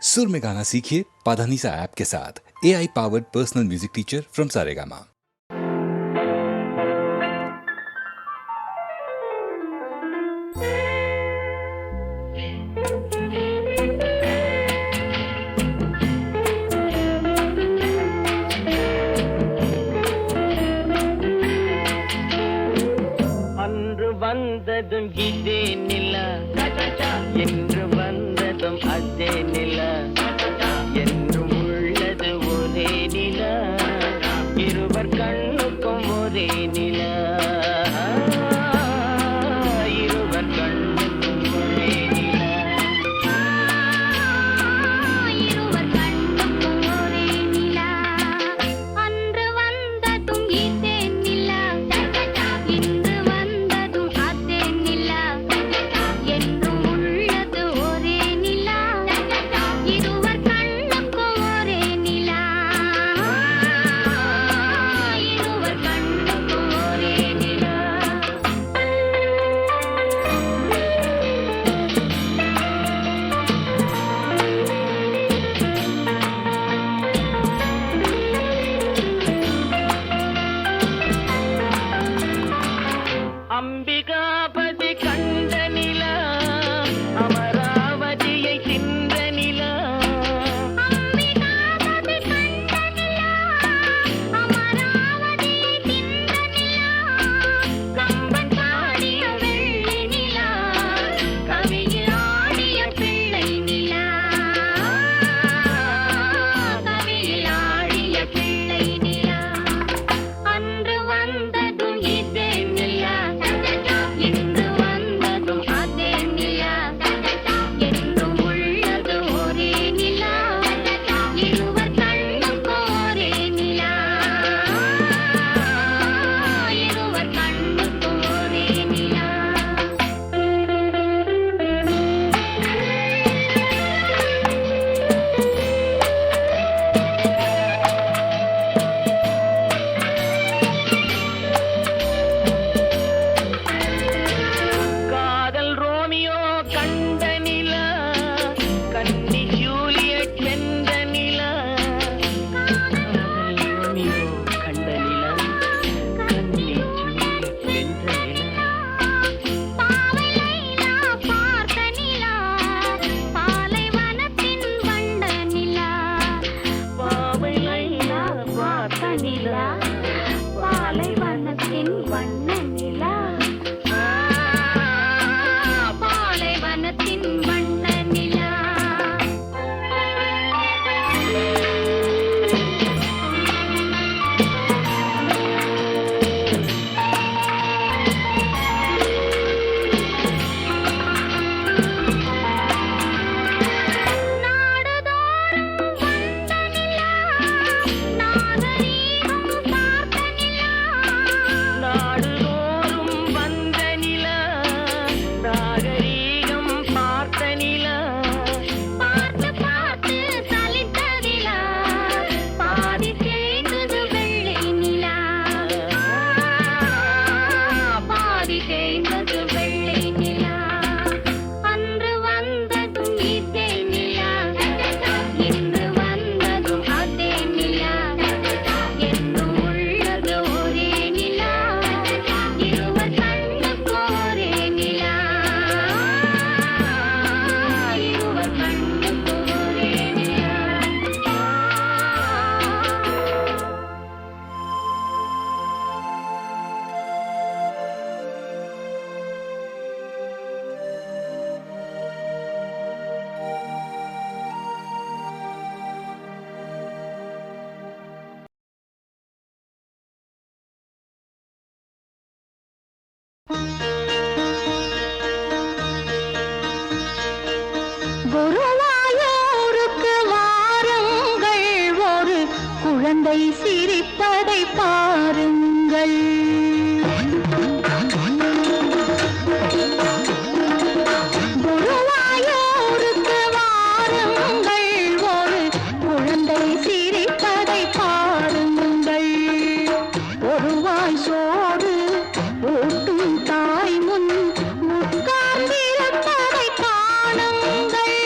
सुर में गाना सीखिए पाधानीसा ऐप के साथ। AI powered personal music teacher from Saregama. வந்ததும் இதே நிலா என்று வந்ததும் அதே நிலா என்றும் உள்ளது ஒரே நிலா இருவர் கண்ணுக்கும் ஒரே நிலா இருவர் கண்ணுக்கும் ஒரே நிலா இருவர் கண்ணுக்கும் ஒரே நிலா அன்று வந்ததும் இதே நிலா இன்று வந்ததும் அதே நிலா என்றும் உள்ளது ஒரே நிலா இருவர் கண்ணுக்கும் ஒரே நிலா இருவர் கண்ணுக்கும் ஒரே நிலா அம்பிகாபதி கண்ட நிலா அமராவதியை தின்ற நிலா அம்பிகாபதி கண்ட நிலா அமராவதியை தின்ற நிலா கம்பன் பாடிய வெள்ளி நிலா கவியில் ஆடிய பிள்ளை நிலா கவியில் ஆடிய பிள்ளை நிலா அன்று வந்ததும் இதே நிலா இன்று வந்ததும் அதே நிலா என்றும் உள்ளது ஒரே நிலா இருவர் கண்ணுக்கும் ஒரே நிலா இருவர் கண்ணுக்கும் ஒரே நிலா காதல் ரோமியோ கண்ட நிலா கன்னி ஜூலியட் வென்ற நிலா காதல் ரோமியோ கண்ட நிலா கன்னி ஜூலியட் வென்ற நிலா பாவை லைலா பார்த்த நிலா பாலைவனத்தின் வண்ட நிலா பாவை லைலா பார்த்த நிலா பாலைவனத்தின் வண்ண நிலா பாலைவனத்தின் வண்ண நிலா நாடுதோறும் வந்த நிலா நாகரீகம் பார்த்த நிலா நாடுதோறும் வந்த நிலா நாகரீகம் பார்த்த நிலா பார்த்து பார்த்து சலித்ததிலா பாதி தேய்ந்தது வெள்ளை நிலா பாதி தேய்ந்தது வெள்ளை நிலா அன்று வந்ததும் இதே நிலா இன்று வந்ததும் அதே நிலா என்றும் உள்ளது ஒரே நிலா இருவர் கண்ணுக்கும் ஒரே நிலா இருவர் கண்ணுக்கும் ஒரே நிலா குருவாயூருக்கு வாருங்கள் ஒரு குழந்தை சிரிப்பதை பாருங்கள் குருவாயூருக்கு வாருங்கள் ஒரு குழந்தை சிரிப்பதை பாருங்கள் ஒரு வாய் சோறு ஊட்டும் தாய் முன் உட்கார்ந்திருப்பதை காணுங்கள்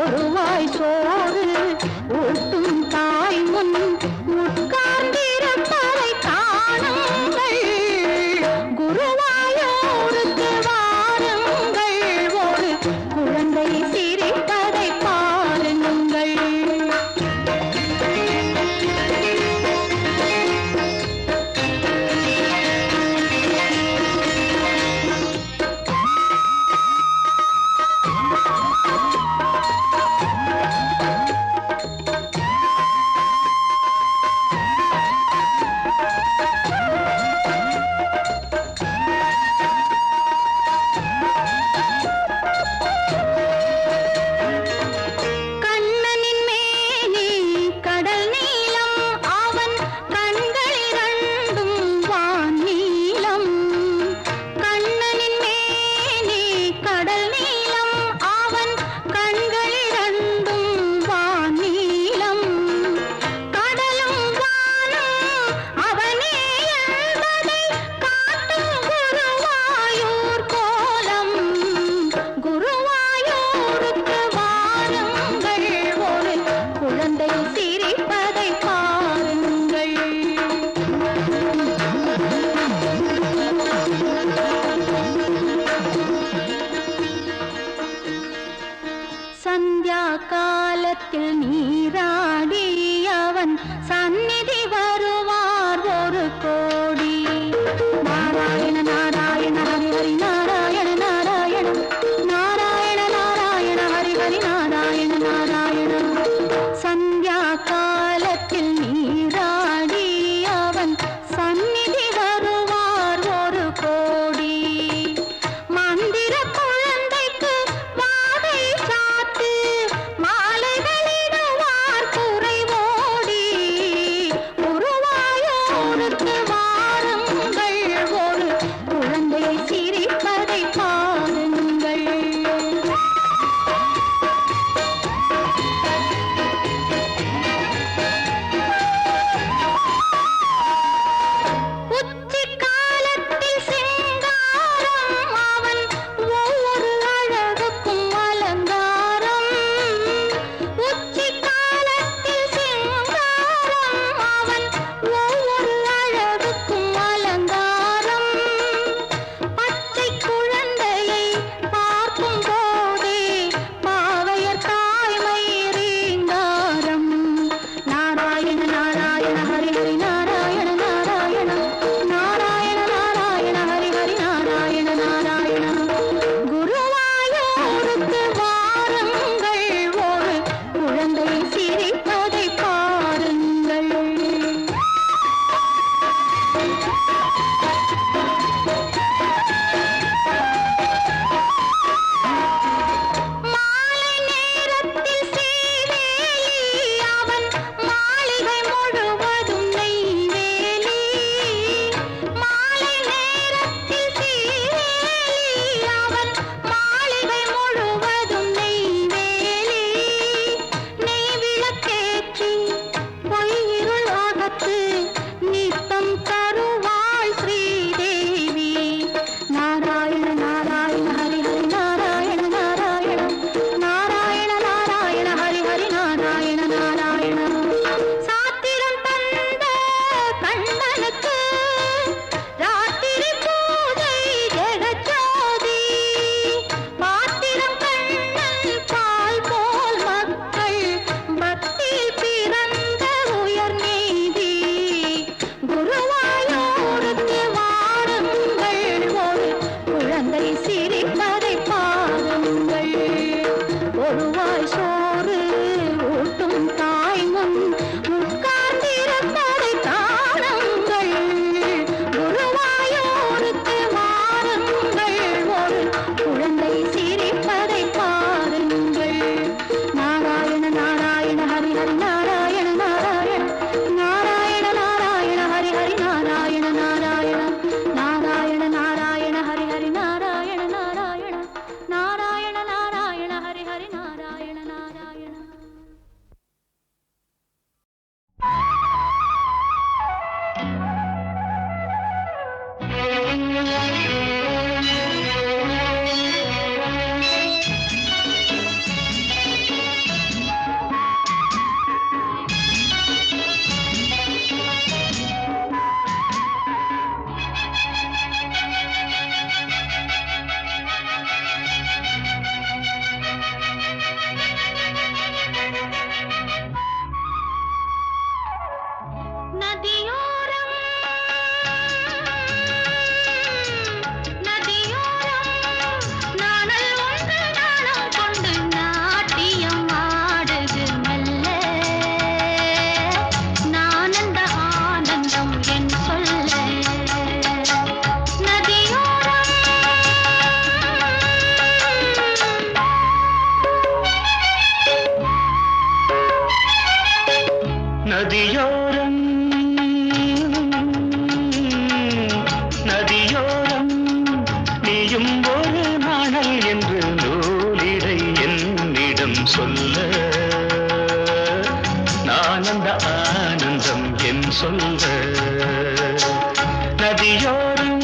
ஒரு வாய் சந்தியா காலத்தில் நீராடி அவன் சந்நிதி வருவார் ஒரு கோடி. நாராயண நாராயண ஹரி ஹரி நாராயண நாராயண நாராயண நாராயண ஹரி ஹரி நாராயண நாராயண. சந்தியா காலத்தில் நீராடி அவன் சந்நிதி வருவார் ஒரு கோடி. மந்திர குழந்தைக்கு மாலை சாத்து மாலைகளிடுவார் குறைவோடி. குருவாயூருக்கு வாருங்கள் ஒரு குழந்தை சிரிப்பதை பாருங்கள். உச்சி காலத்தில் சிங்காரம் அவன் ஒவ்வொரு அழகுக்கும் அலங்காரம். உச்சி காலத்தில் சிங்காரம் அவன் ஒவ்வொரு அழகுக்கும் அலங்காரம். பச்சை குழந்தையை பார்க்கும் போதே பாவையர் தாய்மை ரீங்காரம். நாராயண நாராயண ஹரி ஹரி நாராயண நாராயண நாராயண நாராயண ஹரி ஹரி நாராயண நாராயண. குருவாயூருக்கு வாருங்கள் ஒரு குழந்தை சிரிப்பதை பாருங்கள். மாலை நேரத்தில் சீவேலி அவன் மாளிகை முழுவதும் நெய்வேலி. மாலை நேரத்தில் சீவேலி அவன் மாளிகை முழுவதும் நெய்வேலி. நெய் விளக்கேற்றி பொய்யிருள் அகத்து நித்தம் தருவாள் ஸ்ரீதேவி. நாராயண நாராயண ஹரி ஹரி நாராயண நாராயண நாராயண நாராயண ஹரி ஹரி நாராயண நாராயண. சாத்திரம் தந்த கண்ணனுக்கு ராத்திரி பூஜை ஜெகஜோதி. பாத்திரம் கண்ணன் பால் போல் மக்கள் பக்தியில் பிறந்த உயர் நீதி. குருவாயூருக்கு வாருங்கள் ஒரு குழந்தை சிரிப்பதை பாருங்கள். ஒருவாய் சோறு ஊட்டும் தாய் முன் உட்கார்ந்திருப்பதை காணுங்கள். குருவாயூருக்கு வாருங்கள் ஒரு குழந்தை சிரிப்பதை பாருங்கள். நாராயண நாராயண ஹரி ஹரி நாராயண நாராயண நாராயண நாராயண ஹரி ஹரி நாராயண நாராயண நாராயண நாராயண ஹரி ஹரி நாராயண நாராயண நாராயண நாராயண ஹரி ஹரி நாராயண நாராயண. நதியோரம் நதியோரம் நாணல் ஒன்று நாணம் கொண்டு நாட்டியம் ஆடுது மெல்ல. நானந்த ஆனந்தம் என் சொல்ல. நதியோரம் நதியோரம் நதியோரம் நீயும் ஒரு நாணல் என்று நூலிடை என்னிடம் சொல்ல. நானந்த ஆனந்தம் என் சொல்ல. நதியோரம்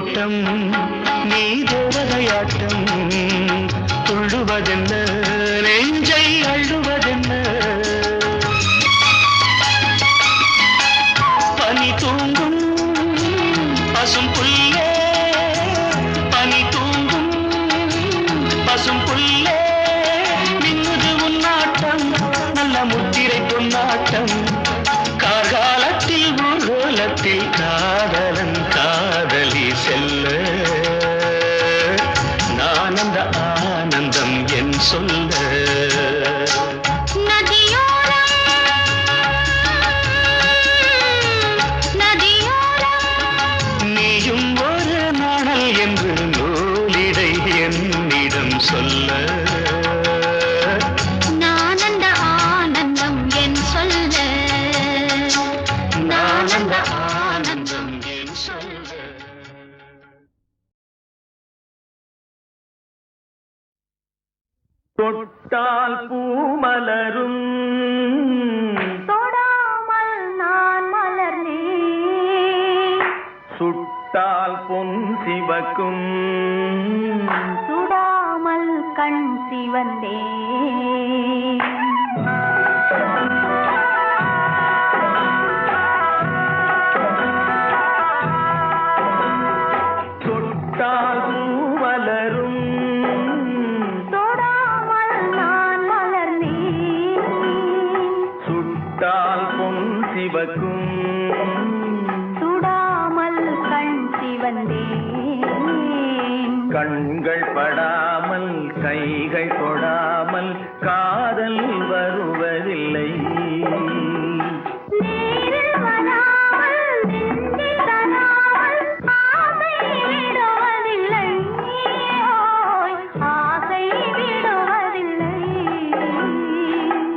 தோட்டம் நீ தேவதையாட்டம் துள்ளுவதென்ன நெஞ்சை அள்ளுவதென்ன பனி தூங்கும் பசும் புல்லே பனி தூங்கும் பசும் புல்லே மின்னுது உன்னாட்டம் நல்ல முத்திரை பொன்னாட்டம் கார்காலத்தில் ஊர்வலத்தில் காதலன் காதலி செல்ல நான் அந்த ஆனந்தம் என் சொல்ல நீயும் ஒரு நாணல் என்று நூலிடை என்னிடம் சொல்ல நான் அந்த ஆனந்தம் என் சொல்ல நான் அந்த ஆனந்தம் என் சொல்ல தொட்டால் பூமலரும் தொடாமல் நான் மலர்ந்தேன் சுட்டால் பொன் சிவக்கும் சுடாமல் கண் சிவந்தேன் தொட்டால் பூமலரும் தொடாமல் நான் மலர்ந்தேன் சுட்டால் பொன் சிவக்கும் சுடாமல் கண் சிவந்தேன் கண்கள் படாமல் கைகள் தொடாமல் காதல் வருவதில்லை நேரில் வராமல் நெஞ்சில் தராமல் ஆசை விடுவதில்லை ஓய் ஆசை விடுவதில்லை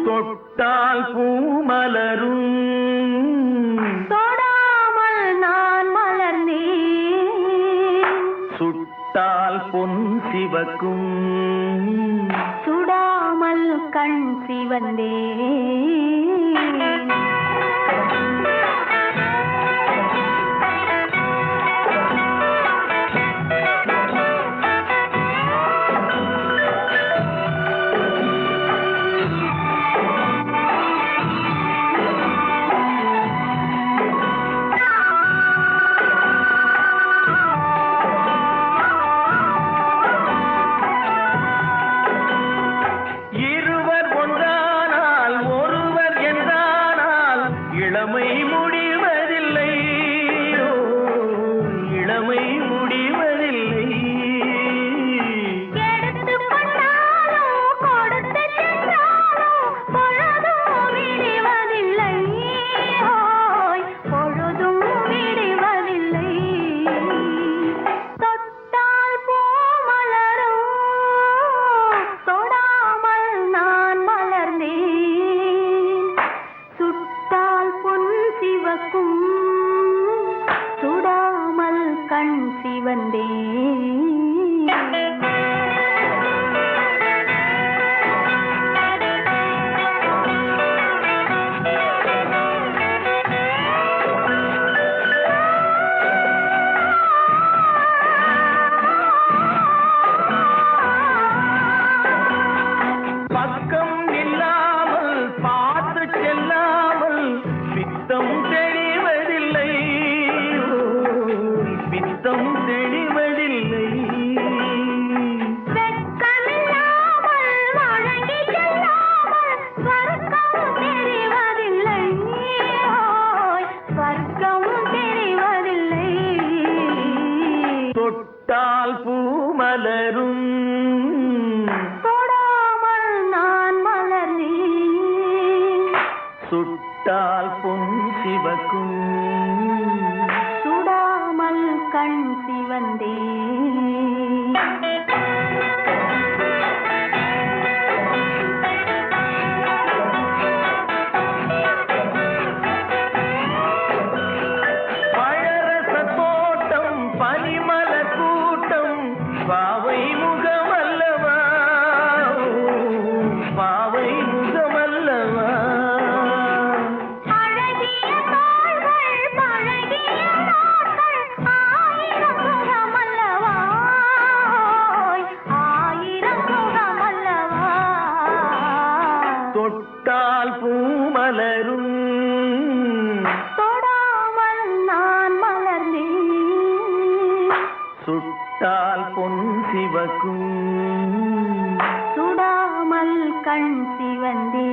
தொட்டால் பூமலரும் தொடாமல் நான் மலர்ந்தேன் சுட்டால் பொன் சிவக்கும் சுடாமல் கண் சிவந்தேன் இருவர் ஒன்றானால் ஒருவர் என்றானால் இளமை முடிவதில்லை ஓ, இளமை முடிவதில்லை எடுத்துக் கொண்டாலும் கொடுத்து சென்றாலும் பொழுதும் விடுவதில்லை ஓய் பொழுதும் விடுவதில்லை தொட்டால் பூமலரும் தொடாமல் நான் மலர்ந்தேன் சுட்டால் பொன் சிவக்கும் சுடாமல் கண் சிவந்தேன் பக்கம் இல்லாமல் பார்த்து செல்லாமல் பித்தம் தெளிவதில்லை ஓ, பித்தம் தெளிவதில்லை வெட்கமில்லாமல் வழங்கி செல்லாமல் ஸ்வர்க்கம் தெரிவதில்லை ஓய் ஸ்வர்க்கம் தெரிவதில்லை தொட்டால் பூமலரும் தொடாமல் நான் மலர்ந்தேன் சுட்டால் பொன் சிவக்கும் சுடாமல் கண் சிவந்தேன் பழரச தோட்டம் பனிமல கூட்டம் பாவை முகமல்லவா ஓ, பாவை முகமல்லவா அழகிய தாழ்வு தொட்டால் பொன் சிவக்கும் சுடாமல் கண் சிவந்தே